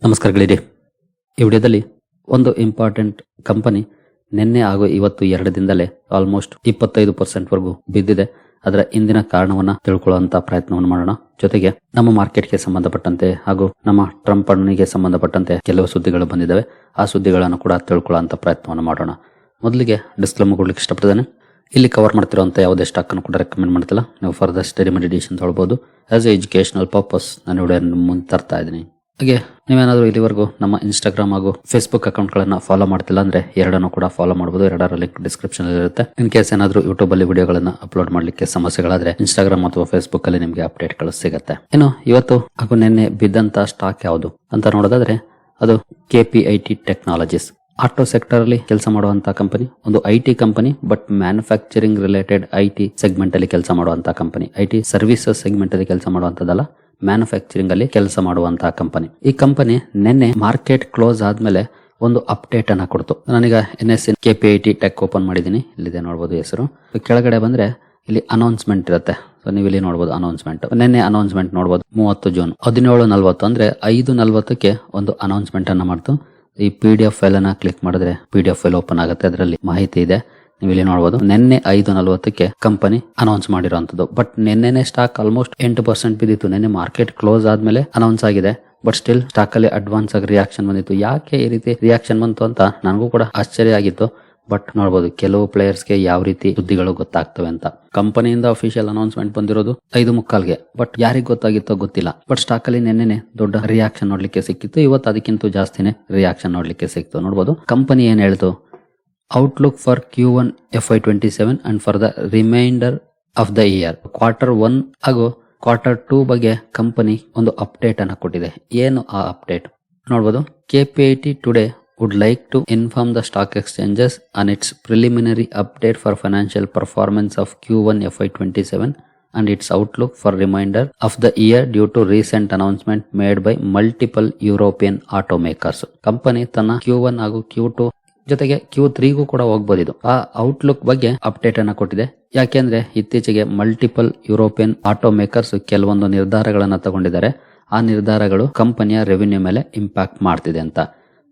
ನಮಸ್ಕಾರಗಳಿರಿ. ಈ ವಿಡಿಯೋದಲ್ಲಿ ಒಂದು ಇಂಪಾರ್ಟೆಂಟ್ ಕಂಪನಿ ನಿನ್ನೆ ಹಾಗೂ ಇವತ್ತು 2 ದಿನದಲ್ಲೇ ಆಲ್ಮೋಸ್ಟ್ 25% ವರೆಗೂ ಬಿದ್ದಿದೆ. ಅದರ ಹಿಂದಿನ ಕಾರಣವನ್ನ ತಿಳ್ಕೊಳ್ಳುವಂತ ಪ್ರಯತ್ನವನ್ನು ಮಾಡೋಣ. ಜೊತೆಗೆ ನಮ್ಮ ಮಾರ್ಕೆಟ್ಗೆ ಸಂಬಂಧಪಟ್ಟಂತೆ ಹಾಗೂ ನಮ್ಮ ಟ್ರಂಪ್ ಅಣ್ಣನಿಗೆ ಸಂಬಂಧಪಟ್ಟಂತೆ ಕೆಲವು ಸುದ್ದಿಗಳು ಬಂದಿದ್ದಾವೆ. ಆ ಸುದ್ದಿಗಳನ್ನು ಕೂಡ ತಿಳ್ಕೊಳ್ಳುವಂತ ಪ್ರಯತ್ನವನ್ನು ಮಾಡೋಣ. ಮೊದಲಿಗೆ ಡಿಸ್ಕ್ಲೇಮರ್ ಕೊಡ್ಲಿಕ್ಕೆ ಇಷ್ಟಪಡ್ತೇನೆ. ಇಲ್ಲಿ ಕವರ್ ಮಾಡ್ತಿರುವಂತ ಯಾವುದೇ ಸ್ಟಾಕ್ ಅನ್ನು ಕೂಡ ರೆಕಮೆಂಡ್ ಮಾಡ್ತಿಲ್ಲ. ನೀವು ಫರ್ದರ್ ಸ್ಟಡಿ ಮೆಡಿಟೇಷನ್ ತಗೊಳ್ಬಹುದು. ಆಸ್ ಎ ಎಜುಕೇಶನಲ್ ಪರ್ಪಸ್ ನಾನು ವಿಡಿಯೋ ಮುಂದೆ ತರ್ತಾ ಇದ್ದೀನಿ. ಹಾಗೆ ನೀವೇನಾದರೂ ಇಲ್ಲಿವರೆಗೂ ನಮ್ಮ ಇನ್ಸ್ಟಾಗ್ರಾಮ್ ಹಾಗೂ ಫೇಸ್ಬುಕ್ ಅಕೌಂಟ್ ಗಳನ್ನ ಫಾಲೋ ಮಾಡ್ತಿಲ್ಲ ಅಂದ್ರೆ ಎರಡನ್ನು ಕೂಡ ಫಾಲೋ ಮಾಡಬಹುದು. ಎರಡರ ಲಿಂಕ್ ಡಿಸ್ಕ್ರಿಪ್ಷನ್ ಅಲ್ಲಿ ಇರುತ್ತೆ. ಇನ್ ಕೇಸ್ ಏನಾದರೂ ಯೂಟ್ಯೂಬ್ ಅಲ್ಲಿ ವಿಡಿಯೋಗಳನ್ನ ಅಪ್ಲೋಡ್ ಮಾಡ್ಲಿಕ್ಕೆ ಸಮಸ್ಯೆಗಳಾದ್ರೆ ಇನ್ಸ್ಟಾಗ್ರಾಮ್ ಅಥವಾ ಫೇಸ್ಬುಕ್ ಅಲ್ಲಿ ನಿಮಗೆ ಅಪ್ಡೇಟ್ ಗಳು ಸಿಗುತ್ತೆ. ಇನ್ನು ಇವತ್ತು ಹಾಗೂ ನಿನ್ನೆ ಬಿದ್ದಂತ ಸ್ಟಾಕ್ ಯಾವುದು ಅಂತ ನೋಡೋದಾದ್ರೆ ಅದು KPIT ಟೆಕ್ನಾಲಜೀಸ್. ಆಟೋ ಸೆಕ್ಟರ್ ಅಲ್ಲಿ ಕೆಲಸ ಮಾಡುವಂತ ಕಂಪನಿ, ಒಂದು IT company, but manufacturing related IT segment ಅಲ್ಲಿ ಕೆಲಸ ಮಾಡುವಂತ ಕಂಪನಿ. IT ಸರ್ವಿಸಸ್ ಸೆಗ್ಮೆಂಟ್ ಅಲ್ಲಿ ಕೆಲಸ ಮಾಡುವಂತದಲ್ಲ, ಮ್ಯಾನುಫ್ಯಾಕ್ಚರಿಂಗ್ ಅಲ್ಲಿ ಕೆಲಸ ಮಾಡುವಂತಹ ಕಂಪನಿ. ಈ ಕಂಪನಿ ನಿನ್ನೆ ಮಾರ್ಕೆಟ್ ಕ್ಲೋಸ್ ಆದ್ಮೇಲೆ ಒಂದು ಅಪ್ಡೇಟ್ ಅನ್ನ ಕೊಡ್ತು. ನಾನೀಗ NSE KPIT ಟೆಕ್ ಓಪನ್ ಮಾಡಿದೀನಿ. ಇಲ್ಲಿದೆ ನೋಡಬಹುದು ಹೆಸರು. ಕೆಳಗಡೆ ಬಂದ್ರೆ ಇಲ್ಲಿ ಅನೌನ್ಸ್ಮೆಂಟ್ ಇರುತ್ತೆ. ಸೊ ನೀವು ಇಲ್ಲಿ ನೋಡಬಹುದು ಅನೌನ್ಸ್ಮೆಂಟ್. ನಿನ್ನೆ ಅನೌನ್ಸ್ಮೆಂಟ್ ನೋಡಬಹುದು 30 ಜೂನ್ 17:40 ಅಂದ್ರೆ 5:40ಕ್ಕೆ ಒಂದು ಅನೌನ್ಸ್ಮೆಂಟ್ ಅನ್ನ ಮಾಡ್ತು. ಈ PDF ಫೈಲ್ ಅನ್ನ ಕ್ಲಿಕ್ ಮಾಡಿದ್ರೆ PDF ಫೈಲ್ ಓಪನ್ ಆಗುತ್ತೆ. ಅದರಲ್ಲಿ ಮಾಹಿತಿ ಇದೆ. ನೀವು ಇಲ್ಲಿ ನೋಡಬಹುದು ನಿನ್ನೆ 5:40ಕ್ಕೆ ಕಂಪನಿ ಅನೌನ್ಸ್ ಮಾಡಿರುವಂತದ್ದು. ಬಟ್ ನಿನ್ನೆನೆ ಸ್ಟಾಕ್ ಆಲ್ಮೋಸ್ಟ್ 8% ಬಿದ್ದಿತ್ತು. ನಿನ್ನೆ ಮಾರ್ಕೆಟ್ ಕ್ಲೋಸ್ ಆದ್ಮೇಲೆ ಅನೌನ್ಸ್ ಆಗಿದೆ. ಬಟ್ ಸ್ಟಿಲ್ ಸ್ಟಾಕ್ ಅಲ್ಲಿ ಅಡ್ವಾನ್ಸ್ ಆಗಿ ರಿಯಾಕ್ಷನ್ ಬಂದಿತ್ತು. ಯಾಕೆ ಈ ರೀತಿ ರಿಯಾಕ್ಷನ್ ಬಂತು ಅಂತ ನನಗೂ ಕೂಡ ಆಶ್ಚರ್ಯ ಆಗಿತ್ತು. ಬಟ್ ನೋಡಬಹುದು ಕೆಲವು ಪ್ಲೇಯರ್ಸ್ಗೆ ಯಾವ ರೀತಿ ಸುದ್ದಿಗಳು ಗೊತ್ತಾಗ್ತವೆ ಅಂತ. ಕಂಪನಿಯಿಂದ ಅಫಿಷಿಯಲ್ ಅನೌನ್ಸ್ಮೆಂಟ್ ಬಂದಿರೋದು 5:45ಗೆ. ಬಟ್ ಯಾರಿಗ್ ಗೊತ್ತಾಗಿತ್ತೋ ಗೊತ್ತಿಲ್ಲ. ಬಟ್ ಸ್ಟಾಕ್ ಅಲ್ಲಿ ನಿನ್ನೆ ದೊಡ್ಡ ರಿಯಾಕ್ಷನ್ ನೋಡ್ಲಿಕ್ಕೆ ಸಿಕ್ಕಿತ್ತು. ಇವತ್ತು ಅದಕ್ಕಿಂತ ಜಾಸ್ತಿನೇ ರಿಯಾಕ್ಷನ್ ನೋಡ್ಲಿಕ್ಕೆ ಸಿಕ್ತು. ನೋಡಬಹುದು ಕಂಪನಿ ಏನ್ ಹೇಳ್ತು, outlook for Q1 FY27 and for the reminder of the year. Q1 ಹಾಗೂ Q2 ಬಗ್ಗೆ ಕಂಪನಿ ಒಂದು ಅಪ್ಡೇಟ್ ಅನ್ನ ಕೊಟ್ಟಿದೆ. ಏನು ಆ ಅಪ್ಡೇಟ್ ನೋಡಬಹುದು. KPIT today would like to inform the stock exchanges on its preliminary update for financial performance of Q1 FY27 and its outlook for remainder of the year due to recent announcement made by multiple European automakers. Company ತನ್ನ Q1 ಹಾಗೂ Q2 ಜೊತೆಗೆ Q3ಗೂ ಕೂಡ ಹೋಗಬಹುದು. ಆ outlook ಬಗ್ಗೆ update ಅನ್ನ ಕೊಟ್ಟಿದೆ. ಯಾಕೆಂದ್ರೆ ಇತ್ತೀಚೆಗೆ ಮಲ್ಟಿಪಲ್ ಯುರೋಪಿಯನ್ ಆಟೋ ಮೇಕರ್ಸ್ ಕೆಲವೊಂದು ನಿರ್ಧಾರಗಳನ್ನ ತಗೊಂಡಿದ್ದಾರೆ. ಆ ನಿರ್ಧಾರಗಳು ಕಂಪನಿಯ ರೆವಿನ್ಯೂ ಮೇಲೆ ಇಂಪ್ಯಾಕ್ಟ್ ಮಾಡ್ತಿದೆ ಅಂತ.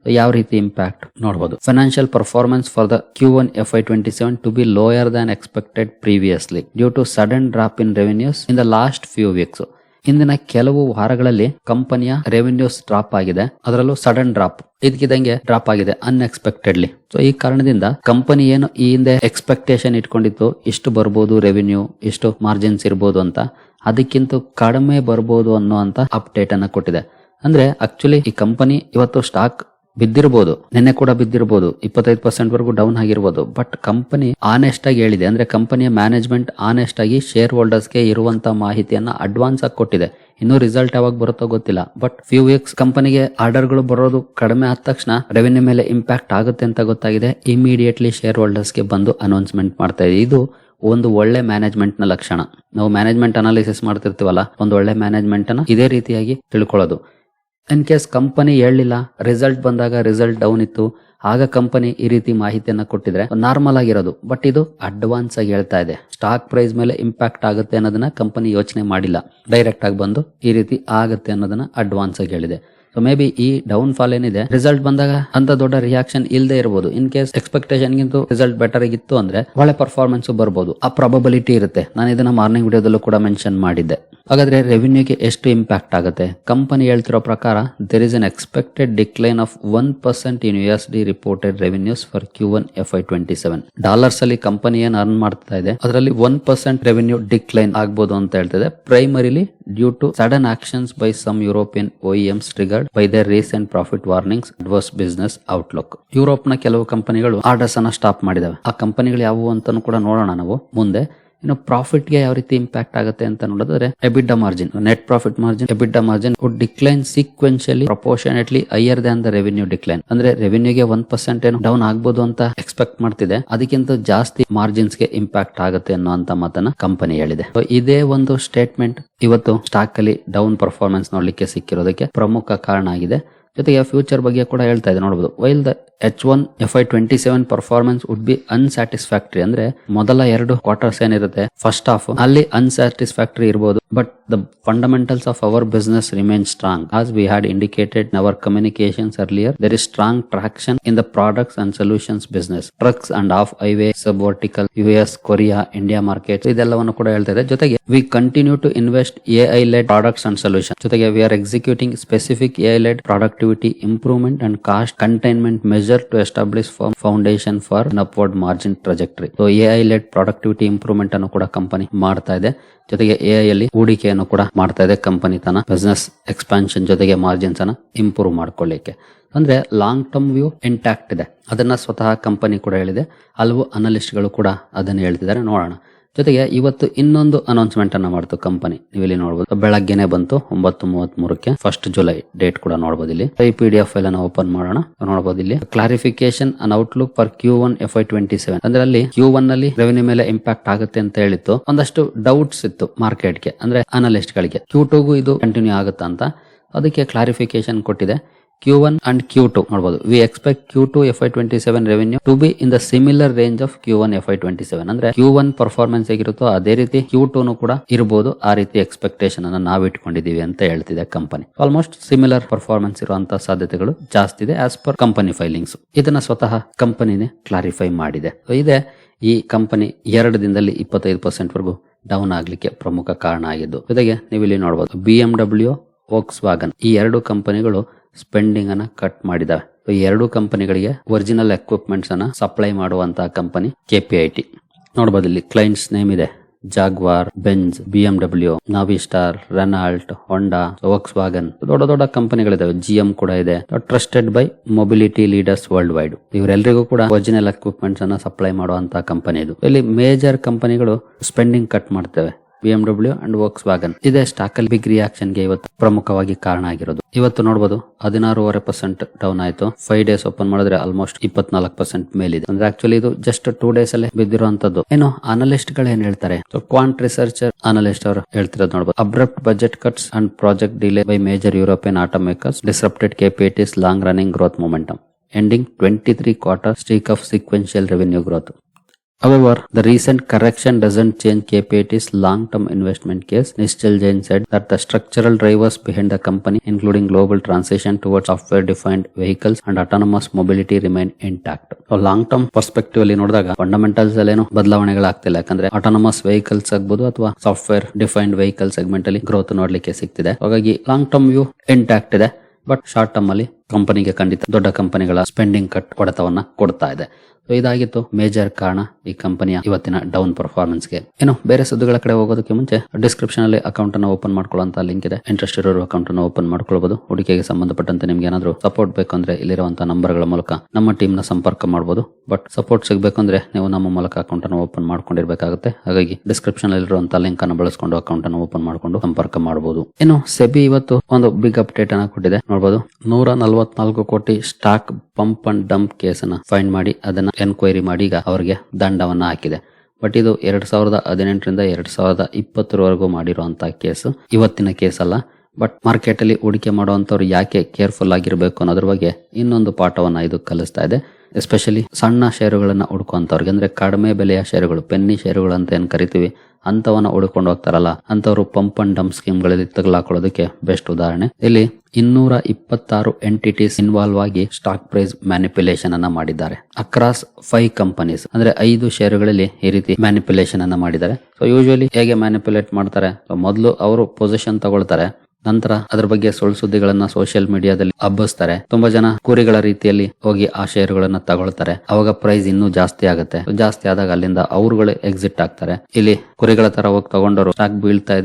ಯಾವ ರೀತಿ ಇಂಪ್ಯಾಕ್ಟ್ ನೋಡಬಹುದು. Financial performance for the Q1 FY27 to be lower than expected previously due to sudden drop in revenues in the last few weeks. ಇಂದಿನ ಕೆಲವು ವಾರಗಳಲ್ಲಿ ಕಂಪನಿಯ ರೆವಿನ್ಯೂಸ್ ಡ್ರಾಪ್ ಆಗಿದೆ. ಅದರಲ್ಲೂ ಸಡನ್ ಡ್ರಾಪ್, ಇದಕ್ಕಿದಂಗೆ ಡ್ರಾಪ್ ಆಗಿದೆ ಅನ್ಎಕ್ಸ್ಪೆಕ್ಟೆಡ್ಲಿ. ಸೊ ಈ ಕಾರಣದಿಂದ ಕಂಪನಿ ಏನು ಈ ಹಿಂದೆ ಎಕ್ಸ್ಪೆಕ್ಟೇಷನ್ ಇಟ್ಕೊಂಡಿತ್ತು, ಇಷ್ಟು ಬರ್ಬೋದು ರೆವಿನ್ಯೂ, ಇಷ್ಟು ಮಾರ್ಜಿನ್ಸ್ ಇರ್ಬೋದು ಅಂತ, ಅದಕ್ಕಿಂತ ಕಡಿಮೆ ಬರ್ಬೋದು ಅನ್ನೋ ಅಪ್ಡೇಟ್ ಅನ್ನ ಕೊಟ್ಟಿದೆ. ಅಂದ್ರೆ ಆಕ್ಚುಲಿ ಈ ಕಂಪನಿ ಇವತ್ತು ಸ್ಟಾಕ್ ಬಿದ್ದಿರಬಹುದು, ನಿನ್ನೆ ಕೂಡ ಬಿದ್ದಿರಬಹುದು, 25% ವರೆಗೂ ಡೌನ್ ಆಗಿರ್ಬೋದು. ಬಟ್ ಕಂಪನಿ ಆನೆಸ್ಟ್ ಆಗಿ ಹೇಳಿದೆ. ಅಂದ್ರೆ ಕಂಪನಿಯ ಮ್ಯಾನೇಜ್ಮೆಂಟ್ ಆನೆಸ್ಟ್ ಆಗಿ ಶೇರ್ ಹೋಲ್ಡರ್ಸ್ ಗೆ ಇರುವಂತ ಮಾಹಿತಿಯನ್ನ ಅಡ್ವಾನ್ಸ್ ಆಗಿ ಕೊಟ್ಟಿದೆ. ಇನ್ನೂ ರಿಸಲ್ಟ್ ಯಾವಾಗ ಬರುತ್ತೋ ಗೊತ್ತಿಲ್ಲ. ಬಟ್ ಫ್ಯೂ ವೀಕ್ಸ್ ಕಂಪನಿಗೆ ಆರ್ಡರ್ ಗಳು ಬರೋದು ಕಡಿಮೆ ಆದ ತಕ್ಷಣ ರೆವೆನ್ಯೂ ಮೇಲೆ ಇಂಪ್ಯಾಕ್ಟ್ ಆಗುತ್ತೆ ಅಂತ ಗೊತ್ತಾಗಿದೆ. ಇಮಿಡಿಯೇಟ್ಲಿ ಶೇರ್ ಹೋಲ್ಡರ್ಸ್ ಗೆ ಬಂದು ಅನೌನ್ಸ್ಮೆಂಟ್ ಮಾಡ್ತಾ ಇದೆ. ಇದು ಒಂದು ಒಳ್ಳೆ ಮ್ಯಾನೇಜ್ಮೆಂಟ್ ನ ಲಕ್ಷಣ. ನಾವು ಮ್ಯಾನೇಜ್ಮೆಂಟ್ ಅನಾಲಿಸಿಸ್ ಮಾಡ್ತಿರ್ತೀವಲ್ಲ, ಒಂದು ಒಳ್ಳೆ ಮ್ಯಾನೇಜ್ಮೆಂಟ್ ಅನ್ನ ಇದೇ ರೀತಿಯಾಗಿ ತಿಳ್ಕೊಳ್ಳೋದು. ಇನ್ ಕೇಸ್ ಕಂಪನಿ ಹೇಳಲಿಲ್ಲ, ರಿಸಲ್ಟ್ ಬಂದಾಗ ರಿಸಲ್ಟ್ ಡೌನ್ ಇತ್ತು, ಆಗ ಕಂಪನಿ ಈ ರೀತಿ ಮಾಹಿತಿಯನ್ನ ಕೊಟ್ಟಿದ್ರೆ ನಾರ್ಮಲ್ ಆಗಿರೋದು. ಬಟ್ ಇದು ಅಡ್ವಾನ್ಸ್ ಆಗಿ ಹೇಳ್ತಾ ಇದೆ. ಸ್ಟಾಕ್ ಪ್ರೈಸ್ ಮೇಲೆ ಇಂಪ್ಯಾಕ್ಟ್ ಆಗುತ್ತೆ ಅನ್ನೋದನ್ನ ಕಂಪನಿ ಯೋಚನೆ ಮಾಡಿಲ್ಲ. ಡೈರೆಕ್ಟ್ ಆಗಿ ಬಂದು ಈ ರೀತಿ ಆಗುತ್ತೆ ಅನ್ನೋದನ್ನ ಅಡ್ವಾನ್ಸ್ ಆಗಿ ಹೇಳಿದೆ. ಸೊ ಮೇ ಬಿ ಈ ಡೌನ್ ಫಾಲ್ ಏನಿದೆ, ರಿಸಲ್ಟ್ ಬಂದಾಗ ಅಂತ ದೊಡ್ಡ ರಿಯಾಕ್ಷನ್ ಇಲ್ಲದೆ ಇರಬಹುದು. ಇನ್ ಕೇಸ್ ಎಕ್ಸ್ಪೆಕ್ಟೇಷನ್ ಗಿಂತ ರಿಸಲ್ಟ್ ಬೆಟರ್ ಆಗಿತ್ತು ಅಂದ್ರೆ ಒಳ್ಳೆ ಪರ್ಫಾರ್ಮೆನ್ಸ್ ಬರ್ಬೋದು. ಆ ಪ್ರಾಬಬಿಲಿಟಿ ಇರುತ್ತೆ. ನಾನು ಇದನ್ನ ಮಾರ್ನಿಂಗ್ ವಿಡಿಯೋದಲ್ಲೂ ಕೂಡ ಮೆನ್ಷನ್ ಮಾಡಿದ್ದೆ. ಹಾಗಾದ್ರೆ ರೆವಿನ್ಯೂಗೆ ಎಷ್ಟು ಇಂಪ್ಯಾಕ್ಟ್ ಆಗುತ್ತೆ? ಕಂಪನಿ ಹೇಳ್ತಿರೋ ಪ್ರಕಾರ there is an expected decline of 1% in USD reported revenues for Q1 FY27. Dollars ಅಲ್ಲಿ ಕಂಪನಿ ಏನ್ ಅರ್ನ್ ಮಾಡ್ತಾ ಇದೆ ಅದರಲ್ಲಿ 1% ರೆವಿನ್ಯೂ ಡಿಕ್ಲೈನ್ ಆಗ್ಬೋದು ಅಂತ ಹೇಳ್ತಿದೆ. Primarily due to sudden actions by some European OEMs triggered by their recent profit warnings adverse business outlook. Europe ನ ಕೆಲವು ಕಂಪನಿಗಳು ಆರ್ಡರ್ಸ್ ಅನ್ನ ಸ್ಟಾಪ್ ಮಾಡಿದಾವೆ. ಆ ಕಂಪನಿಗಳು ಯಾವುವು ಅಂತಾನು ಕೂಡ ನೋಡೋಣ ನಾವು ಮುಂದೆ. ಇನ್ನು ಪ್ರಾಫಿಟ್ ಗೆ ಯಾವ ರೀತಿ ಇಂಪ್ಯಾಕ್ಟ್ ಆಗುತ್ತೆ ಅಂತ ನೋಡಿದ್ರೆ EBITDA margin, net profit margin, EBITDA margin would decline sequentially proportionately higher than the revenue decline. ಅಂದ್ರೆ ರೆವಿನ್ಯೂಗೆ 1% ಏನು ಡೌನ್ ಆಗ್ಬೋದು ಅಂತ ಎಕ್ಸ್ಪೆಕ್ಟ್ ಮಾಡ್ತಿದೆ, ಅದಕ್ಕಿಂತ ಜಾಸ್ತಿ ಮಾರ್ಜಿನ್ಸ್ ಗೆ ಇಂಪ್ಯಾಕ್ಟ್ ಆಗುತ್ತೆ ಅನ್ನೋ ಮಾತನ್ನ ಕಂಪನಿ ಹೇಳಿದೆ. ಸೊ ಇದೇ ಒಂದು ಸ್ಟೇಟ್ಮೆಂಟ್ ಇವತ್ತು ಸ್ಟಾಕ್ ಅಲ್ಲಿ ಡೌನ್ ಪರ್ಫಾರ್ಮೆನ್ಸ್ ನೋಡ್ಲಿಕ್ಕೆ ಸಿಕ್ಕಿರೋದಕ್ಕೆ ಪ್ರಮುಖ ಕಾರಣ ಆಗಿದೆ. ಜೊತೆಗೆ ಫ್ಯೂಚರ್ ಬಗ್ಗೆ ಕೂಡ ಹೇಳ್ತಾ ಇದೆ ನೋಡಬಹುದು. While the H1 FY27 performance would be unsatisfactory, ಅಂದ್ರೆ ಮೊದಲ 2 ಕ್ವಾರ್ಟರ್ಸ್ ಏನಿರುತ್ತೆ ಫಸ್ಟ್ ಹಾಫ್ ಅಲ್ಲಿ ಅನ್ಸ್ಯಾಟಿಸ್ಫ್ಯಾಕ್ಟರಿ ಇರಬಹುದು, but the fundamentals of our business remain strong as we had indicated in our communications earlier. There is strong traction in the products and solutions business, trucks and off highway, sub vertical, US, Korea, India market, ಇದೆಲ್ಲವನ್ನು ಕೂಡ ಹೇಳ್ತಾ ಇದೆ. ಜೊತೆಗೆ we continue to invest AI led products and solution. ಜೊತೆಗೆ we are executing specific AI led productivity improvement and cost containment measure to establish foundation for an upward margin trajectory. So AI led productivity improvement ಅನ್ನು ಕೂಡ company ಮಾಡ್ತಾ ಇದೆ. ಜೊತೆಗೆ AI ಅಲ್ಲಿ ಹೂಡಿಕೆಯನ್ನು ಕೂಡ ಮಾಡ್ತಾ ಇದೆ ಕಂಪನಿ ತನ್ನ ಬಿಸ್ನೆಸ್ ಎಕ್ಸ್ಪಾನ್ಷನ್ ಜೊತೆಗೆ ಮಾರ್ಜಿನ್ಸ್ ಅನ್ನ ಇಂಪ್ರೂವ್ ಮಾಡ್ಕೊಳ್ಳಿಕ್ಕೆ. ಅಂದ್ರೆ ಲಾಂಗ್ ಟರ್ಮ್ ವ್ಯೂ ಇಂಟ್ಯಾಕ್ಟ್ ಇದೆ, ಅದನ್ನ ಸ್ವತಃ ಕಂಪನಿ ಕೂಡ ಹೇಳಿದೆ, ಹಲವು ಅನಲಿಸ್ಟ್ ಗಳು ಕೂಡ ಅದನ್ನು ಹೇಳ್ತಿದ್ದಾರೆ. ನೋಡೋಣ. ಜೊತೆಗೆ ಇವತ್ತು ಇನ್ನೊಂದು ಅನೌನ್ಸ್ಮೆಂಟ್ ಅನ್ನ ಮಾಡ್ತು ಕಂಪನಿ. ನೀವು ಇಲ್ಲಿ ನೋಡಬಹುದು, ಬೆಳಗ್ಗೆನೆ ಬಂತು 9:33ಕ್ಕೆ, 1 ಜುಲೈ ಡೇಟ್ ಕೂಡ ನೋಡಬಹುದು. ಇಲ್ಲಿ ಈ PDF ಫೈಲ್ ಅನ್ನು ಓಪನ್ ಮಾಡೋಣ. ನೋಡಬಹುದು ಇಲ್ಲಿ clarification and outlook for Q1 FY27. ಅಂದ್ರೆ ಅಲ್ಲಿ Q1 ನಲ್ಲಿ ರೆವೆನ್ಯೂ ಮೇಲೆ ಇಂಪ್ಯಾಕ್ಟ್ ಆಗುತ್ತೆ ಅಂತ ಹೇಳಿತ್ತು. ಒಂದಷ್ಟು ಡೌಟ್ಸ್ ಇತ್ತು ಮಾರ್ಕೆಟ್ಗೆ, ಅಂದ್ರೆ ಅನಲಿಸ್ಟ್ ಗಳಿಗೆ. Q2ಗೂ ಇದು ಕಂಟಿನ್ಯೂ ಆಗುತ್ತಾ ಅಂತ, ಅದಕ್ಕೆ ಕ್ಲಾರಿಫಿಕೇಶನ್ ಕೊಟ್ಟಿದೆ. Q1 and Q2 ನೋಡಬಹುದು. We expect Q2 FY27 revenue to be in the similar range of Q1 FY27. ಅಂದ್ರೆ Q1 ಪರ್ಫಾರ್ಮೆನ್ಸ್ ಹೇಗಿರುತ್ತೋ ಅದೇ ರೀತಿ Q2 ಕೂಡ ಇರಬಹುದು. ಆ ರೀತಿ ಎಕ್ಸ್ಪೆಕ್ಟೇಷನ್ ಅನ್ನ ನಾವು ಇಟ್ಕೊಂಡಿದೀವಿ ಅಂತ ಹೇಳ್ತಿದೆ ಕಂಪನಿ. ಆಲ್ಮೋಸ್ಟ್ ಸಿಮಿಲರ್ ಪರ್ಫಾರ್ಮೆನ್ಸ್ ಇರುವಂತಹ ಸಾಧ್ಯತೆಗಳು ಜಾಸ್ತಿ ಇದೆ ಆಸ್ ಪರ್ ಕಂಪನಿ ಫೈಲಿಂಗ್ಸ್. ಇದನ್ನ ಸ್ವತಃ ಕಂಪನಿನೇ ಕ್ಲಾರಿಫೈ ಮಾಡಿದೆ. ಇದೆ ಈ ಕಂಪನಿ 2 ದಿನದಲ್ಲಿ 25% ವರೆಗೂ ಡೌನ್ ಆಗ್ಲಿಕ್ಕೆ ಪ್ರಮುಖ ಕಾರಣ ಆಗಿದ್ದು. ಜೊತೆಗೆ ನೀವು ಇಲ್ಲಿ ನೋಡಬಹುದು, BMW, ವೋಕ್ಸ್ವ್ಯಾಗನ್ ಈ 2 ಕಂಪನಿಗಳು ಸ್ಪೆಂಡಿಂಗ್ ಅನ್ನ ಕಟ್ ಮಾಡಿದಾವೆ. ಈ 2 ಕಂಪನಿಗಳಿಗೆ ಒರಿಜಿನಲ್ ಎಕ್ವಿಪ್ಮೆಂಟ್ಸ್ ಅನ್ನ ಸಪ್ಲೈ ಮಾಡುವಂತಹ ಕಂಪನಿ KPIT. ನೋಡಬಹುದು ಇಲ್ಲಿ ಕ್ಲೈಂಟ್ಸ್ ನೇಮ್ ಇದೆ: Jaguar, Benz, BMW, Navistar, Renault, Honda, Volkswagen. ದೊಡ್ಡ ದೊಡ್ಡ ಕಂಪನಿಗಳಿದಾವೆ. GM ಕೂಡ ಇದೆ. Trusted by mobility leaders worldwide. ಇವರೆಲ್ಲರಿಗೂ ಕೂಡ ಒರಿಜಿನಲ್ ಎಕ್ವಿಪ್ಮೆಂಟ್ಸ್ ಅನ್ನ ಸಪ್ಲೈ ಮಾಡುವಂತಹ ಕಂಪನಿ ಇದು. ಇಲ್ಲಿ ಮೇಜರ್ ಕಂಪನಿಗಳು ಸ್ಪೆಂಡಿಂಗ್ ಕಟ್ ಮಾಡ್ತವೆ. BMW and Volkswagen. ಇದೇ ಸ್ಟಾಕ್ ಅಲ್ಲಿ ಬಿಗ್ ರಿಯಾಕ್ಷನ್ ಗೆ ಇವತ್ತು ಪ್ರಮುಖವಾಗಿ ಕಾರಣ ಆಗಿರೋದು. ಇವತ್ತು ನೋಡಬಹುದು 16.5% ಡೌನ್ ಆಯ್ತು. 5 ಡೇಸ್ ಓಪನ್ ಮಾಡಿದ್ರೆ ಆಲ್ಮೋಸ್ಟ್ 24% ಮೇಲಿದೆ. ಅಂದ್ರೆ ಆಕ್ಚುಲಿ ಇದು ಜಸ್ಟ್ 2 ಡೇಸ್ ಅಲ್ಲೇ ಬಿದ್ದಿರುವಂತದ್ದು. ಏನು ಅನಲಿಸ್ಟ್ ಗಳು ಏನ್ ಹೇಳ್ತಾರೆ, ಕ್ವಾಂಟ್ ರಿಸರ್ಚರ್ ಅನಲಿಸ್ಟ್ ಅವರು ಹೇಳ್ತಿರೋದು ನೋಡಬಹುದು. Abrupt budget cuts and project delay by major European automakers disrupted KPIT's long running growth momentum ending 23 quarter streak of sequential revenue growth. However, the recent correction doesn't change KPIT's long-term investment case. Nishchal Jain said that the structural drivers behind the company, including global transition towards software-defined vehicles and autonomous mobility, remain intact. So long-term perspective ಅಲ್ಲಿ ನೋಡಿದಾಗ fundamentals ಅಲ್ಲೇನು ಬದಲಾವಣೆಗಳಾಗ್ತಿಲ್ಲ. ಯಾಕಂದ್ರೆ autonomous vehicles ಆಗ್ಬೋದು ಅಥವಾ software defined vehicle segment ಅಲ್ಲಿ growth ನೋಡ್ಲಿಕ್ಕೆ ಸಿಗ್ತಿದೆ. ಹಾಗಾಗಿ long term view intact ಇದೆ. ಬಟ್ ಶಾರ್ಟ್ ಟರ್ಮ್ ಅಲ್ಲಿ ಕಂಪನಿಗೆ ಖಂಡಿತ ದೊಡ್ಡ ಕಂಪನಿಗಳ ಸ್ಪೆಂಡಿಂಗ್ ಕಟ್ ಹೊಡೆತವನ್ನ ಕೊಡ್ತಾ ಇದೆ. ಸೊ ಇದಾಗಿತ್ತು ಮೇಜರ್ ಕಾರಣ ಈ ಕಂಪನಿಯ ಇವತ್ತಿನ ಡೌನ್ ಪರ್ಫಾರ್ಮೆನ್ಸ್ಗೆ. ಏನು ಬೇರೆ ಸುದ್ದಿಗಳ ಕಡೆ ಹೋಗೋದಕ್ಕೆ ಮುಂಚೆ ಡಿಸ್ಕ್ರಿಪ್ಷನ್ ಅಲ್ಲಿ ಅಕೌಂಟ್ ಅನ್ನು ಓಪನ್ ಮಾಡ್ಕೊಳ್ಳುವಂತ ಲಿಂಕ್ ಇದೆ. ಇಂಟ್ರೆಸ್ಟ್ ಇರೋರು ಅಕೌಂಟ್ ಅನ್ನು ಓಪನ್ ಮಾಡ್ಕೊಳ್ಬಹುದು. ಹೂಡಿಕೆಗೆ ಸಂಬಂಧಪಟ್ಟಂತೆ ನಿಮ್ಗೆ ಏನಾದ್ರು ಸಪೋರ್ಟ್ ಬೇಕಂದ್ರೆ ಇಲ್ಲಿರುವಂತಹ ನಂಬರ್ಗಳ ಮೂಲಕ ನಮ್ಮ ಟೀಮ್ ನ ಸಂಪರ್ಕ ಮಾಡಬಹುದು. ಬಟ್ ಸಪೋರ್ಟ್ ಸಿಗಬೇಕಂದ್ರೆ ನೀವು ನಮ್ಮ ಮೂಲಕ ಅಕೌಂಟ್ ಅನ್ನು ಓಪನ್ ಮಾಡ್ಕೊಂಡಿರ್ಬೇಕಾಗುತ್ತೆ. ಹಾಗಾಗಿ ಡಿಸ್ಕ್ರಿಪ್ಷನ್ ಅಲ್ಲಿರುವಂತಹ ಲಿಂಕ್ ಅನ್ನು ಬಳಸಿಕೊಂಡು ಅಕೌಂಟ್ ಅನ್ನು ಓಪನ್ ಮಾಡ್ಕೊಂಡು ಸಂಪರ್ಕ ಮಾಡಬಹುದು. ಇನ್ನು ಸೆಬಿ ಇವತ್ತು ಒಂದು ಬಿಗ್ ಅಪ್ಡೇಟ್ ಅನ್ನ ಕೊಟ್ಟಿದೆ. ನೋಡಬಹುದು, 144 ಕೋಟಿ stock pump and dump case ಅನ್ನ ಫೈಂಡ್ ಮಾಡಿ ಅದನ್ನ ಎನ್ಕ್ವೈರಿ ಮಾಡಿ ಈಗ ಅವರಿಗೆ ದಂಡವನ್ನ ಹಾಕಿದೆ. ಬಟ್ ಇದು 2018ರಿಂದ 2020 ಮಾಡಿರುವಂತಹ ಕೇಸ್, ಇವತ್ತಿನ ಕೇಸ್ ಅಲ್ಲ. ಬಟ್ ಮಾರ್ಕೆಟ್ ಅಲ್ಲಿ ಹೂಡಿಕೆ ಮಾಡುವಂತವ್ರು ಯಾಕೆ ಕೇರ್ಫುಲ್ ಆಗಿರ್ಬೇಕು ಅನ್ನೋದ್ರ ಬಗ್ಗೆ ಇನ್ನೊಂದು ಪಾಠವನ್ನ ಇದು ಕಲಿಸ್ತಾ ಇದೆ. ಎಸ್ಪೆಷಲಿ ಸಣ್ಣ ಷೇರುಗಳನ್ನ ಹುಡ್ಕುವಂತವ್ರಿಗೆ, ಅಂದ್ರೆ ಕಡಿಮೆ ಬೆಲೆಯ ಷೇರುಗಳು, ಪೆನ್ನಿ ಷೇರುಗಳು ಅಂತ ಏನ್ ಕರಿತೀವಿ, ಅಂತವನ್ನ ಹುಡ್ಕೊಂಡು ಹೋಗ್ತಾರಲ್ಲ, ಅಂತವರು ಪಂಪ್ ಅಂಡ್ ಡಂಪ್ ಸ್ಕೀಮ್ ಗಳಲ್ಲಿ ತಗಲಾಕೊಳ್ಳೋದಕ್ಕೆ ಬೆಸ್ಟ್ ಉದಾಹರಣೆ. ಇಲ್ಲಿ 226 ಎಂಟಿಟೀಸ್ ಇನ್ವಾಲ್ವ್ ಆಗಿ ಸ್ಟಾಕ್ ಪ್ರೈಸ್ ಮ್ಯಾನಿಪ್ಯುಲೇಷನ್ ಅನ್ನ ಮಾಡಿದ್ದಾರೆ ಅಕ್ರಾಸ್ 5 ಕಂಪನೀಸ್. ಅಂದ್ರೆ 5 ಷೇರುಗಳಲ್ಲಿ ಈ ರೀತಿ ಮ್ಯಾನಿಪ್ಯುಲೇಷನ್ ಅನ್ನ ಮಾಡಿದ್ದಾರೆ. ಸೊ ಯೂಶುವಲಿ ಹೇಗೆ ಮ್ಯಾನಿಪ್ಯುಲೇಟ್ ಮಾಡ್ತಾರೆ, ಮೊದಲು ಅವರು ಪೊಸಿಷನ್ ತಗೊಳ್ತಾರೆ, ನಂತರ ಅದರ ಬಗ್ಗೆ ಸುಳ್ಳು ಸುದ್ದಿಗಳನ್ನ ಸೋಷಿಯಲ್ ಮೀಡಿಯಾದಲ್ಲಿ ಹಬ್ಬಿಸ್ತಾರೆ. ತುಂಬಾ ಜನ ಕುರಿಗಳ ರೀತಿಯಲ್ಲಿ ಹೋಗಿ ಆ ಷೇರುಗಳನ್ನ ತಗೊಳ್ತಾರೆ. ಅವಾಗ ಪ್ರೈಸ್ ಇನ್ನೂ ಜಾಸ್ತಿ ಆಗುತ್ತೆ. ಜಾಸ್ತಿ ಆದಾಗ ಅಲ್ಲಿಂದ ಅವರುಗಳು ಎಕ್ಸಿಟ್ ಆಗ್ತಾರೆ. ಇಲ್ಲಿ ಕುರಿಗಳ ತರ ಹೋಗಿ ತಗೊಂಡವರು ಸ್ಟಾಕ್ ಬೀಳ್ತಾ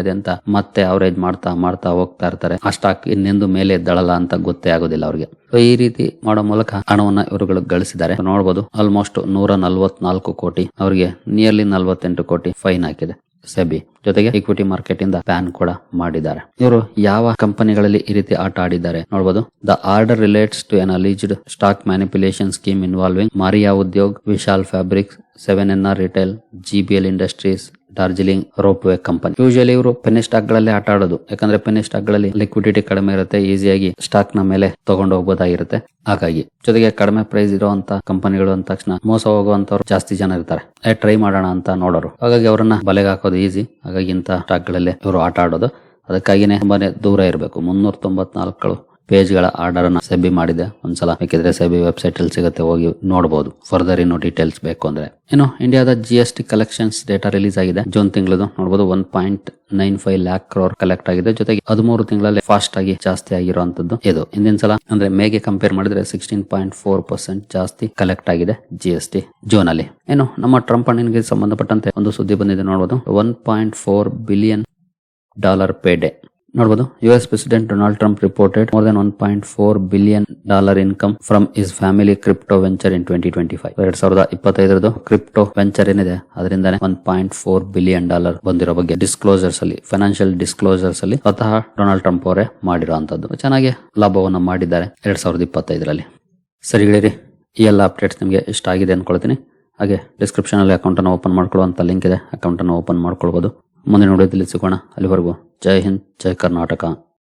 ಇದೆ ಅಂತ ಮತ್ತೆ ಅವರೇಜ್ ಮಾಡ್ತಾ ಹೋಗ್ತಾ ಇರ್ತಾರೆ. ಆ ಸ್ಟಾಕ್ ಇನ್ನೆಂದು ಮೇಲೆ ಎದ್ದಳಲ್ಲ ಅಂತ ಗೊತ್ತೇ ಆಗೋದಿಲ್ಲ ಅವ್ರಿಗೆ. ಸೊ ಈ ರೀತಿ ಮಾಡೋ ಮೂಲಕ ಹಣವನ್ನ ಇವರುಗಳು ಗಳಿಸಿದ್ದಾರೆ. ನೋಡಬಹುದು, ಆಲ್ಮೋಸ್ಟ್ 144 ಕೋಟಿ, ಅವರಿಗೆ ನಿಯರ್ಲಿ 48 ಕೋಟಿ ಫೈನ್ ಹಾಕಿದೆ ಸೆಬಿ. ಜೊತೆಗೆ ಇಕ್ವಿಟಿ ಮಾರ್ಕೆಟ್ ಇಂದ ಬ್ಯಾನ್ ಕೂಡ ಮಾಡಿದ್ದಾರೆ. ಇವರು ಯಾವ ಕಂಪನಿಗಳಲ್ಲಿ ಈ ರೀತಿ ಆಟ ಆಡಿದ್ದಾರೆ ನೋಡಬಹುದು. The order relates to an alleged stock manipulation scheme involving Mauria Udyog, Vishal fabrics, 7NR retail, GBL industries, Darjeeling ropeway company. Usually ಇವರು ಪೆನ್ನಿ ಸ್ಟಾಕ್ ಗಳಲ್ಲಿ ಆಟ ಆಡೋದು, ಯಾಕಂದ್ರೆ ಪೆನ್ನಿ ಸ್ಟಾಕ್ ಗಳಲ್ಲಿ ಲಿಕ್ವಿಡಿಟಿ ಕಡಿಮೆ ಇರುತ್ತೆ, ಈಸಿಯಾಗಿ ಸ್ಟಾಕ್ ನ ಮೇಲೆ ತಗೊಂಡು ಹೋಗಬಹುದಾಗಿರುತ್ತೆ. ಹಾಗಾಗಿ ಜೊತೆಗೆ ಕಡಿಮೆ ಪ್ರೈಸ್ ಇರುವಂತ ಕಂಪನಿಗಳು ಅಂದ ತಕ್ಷಣ ಮೋಸ ಹೋಗುವಂತವ್ರು ಜಾಸ್ತಿ ಜನ ಇರ್ತಾರೆ. ಟ್ರೈ ಮಾಡೋಣ ಅಂತ ನೋಡೋರು, ಹಾಗಾಗಿ ಅವರನ್ನ ಬಲೆಗೆ ಹಾಕೋದು ಈಸಿ. ಹಾಗಾಗಿ ಇಂತ ಸ್ಟಾಕ್ ಗಳಲ್ಲಿ ಇವರು ಆಟ ಆಡೋದು. ಅದಕ್ಕಾಗಿನೇ ತುಂಬಾನೇ ದೂರ ಇರಬೇಕು. 394 ಪೇಜ್ಗಳ ಆರ್ಡರ್ ಅನ್ನ ಸೆಬಿ ಮಾಡಿದೆ. ಒಂದ್ಸಲ ಬೇಕಿದ್ರೆ ಸೆಬಿ ವೆಬ್ಸೈಟ್ ಅಲ್ಲಿ ಸಿಗುತ್ತೆ, ಹೋಗಿ ನೋಡಬಹುದು. ಫರ್ದರ್ ಇನ್ನೂ ಡೀಟೇಲ್ಸ್ ಬೇಕು ಅಂದ್ರೆ. ಇನ್ನು ಇಂಡಿಯಾದ GST ಕಲೆಕ್ಷನ್ಸ್ ಡೇಟಾ ರಿಲೀಸ್ ಆಗಿದೆ. ಜೂನ್ ತಿಂಗಳದು ನೋಡಬಹುದು. 1.95 lakh crore ಕಲೆಕ್ಟ್ ಆಗಿದೆ. ಜೊತೆಗೆ 13 ತಿಂಗಳಲ್ಲಿ ಫಾಸ್ಟ್ ಆಗಿ ಜಾಸ್ತಿ ಆಗಿರುವಂತದ್ದು ಇದು. ಹಿಂದಿನ ಸಲ ಅಂದ್ರೆ ಮೇಗೆ ಕಂಪೇರ್ ಮಾಡಿದ್ರೆ 16.4% ಜಾಸ್ತಿ ಕಲೆಕ್ಟ್ ಆಗಿದೆ GST ಜೂನ್ ಅಲ್ಲಿ. ಇನ್ನು ನಮ್ಮ ಟ್ರಂಪ್ ಅಣ್ಣನಿಗೆ ಸಂಬಂಧಪಟ್ಟಂತೆ ಒಂದು ಸುದ್ದಿ ಬಂದಿದೆ ನೋಡಬಹುದು. $1.4 billion ಪೇ ಡೇ ನೋಡಬಹುದು. US President Donald Trump reported more than $1.4 billion income from his family crypto venture in 2025. 2025 crypto venture ಏನಿದೆ ಅದರಿಂದಾನೆ $1.4 billion ಬಂದಿರೋ ಬಗ್ಗೆ ಡಿಸ್ಕ್ಲೋಸರ್ಸ್ ಅಲ್ಲಿ, ಫೈನಾನ್ಷಿಯಲ್ ಡಿಸ್ಕ್ಲೋಸರ್ಸ್ ಅಲ್ಲಿ ಸ್ವತಃ ಡೊನಾಲ್ಡ್ ಟ್ರಂಪ್ ಅವರೇ ಮಾಡಿರುವಂತದ್ದು. ಚೆನ್ನಾಗಿ ಲಾಭವನ್ನ ಮಾಡಿದ್ದಾರೆ 2025ರಲ್ಲಿ. ಸರಿ ಗೆಳೆಯರಿ, ಈ ಎಲ್ಲ ಅಪ್ಡೇಟ್ಸ್ ನಿಮಗೆ ಇಷ್ಟ ಆಗಿದೆ ಅನ್ಕೊಳ್ತೀನಿ. ಹಾಗೆ ಡಿಸ್ಕ್ರಿಪ್ಷನ್ ಅಲ್ಲಿ ಅಕೌಂಟ್ ಅನ್ನು ಓಪನ್ ಮಾಡ್ಕೊಳ್ಳುವಂತ ಲಿಂಕ್ ಇದೆ, ಅಕೌಂಟ್ ಅನ್ನು ಓಪನ್ ಮಾಡ್ಕೊಳ್ಬಹುದು. ಮುಂದಿನ ವಿಡಿಯೋದಲ್ಲಿ ಸಿಗೋಣ. ಅಲ್ಲಿವರೆಗೂ ಜೈ ಹಿಂದ್, ಜೈ ಕರ್ನಾಟಕ.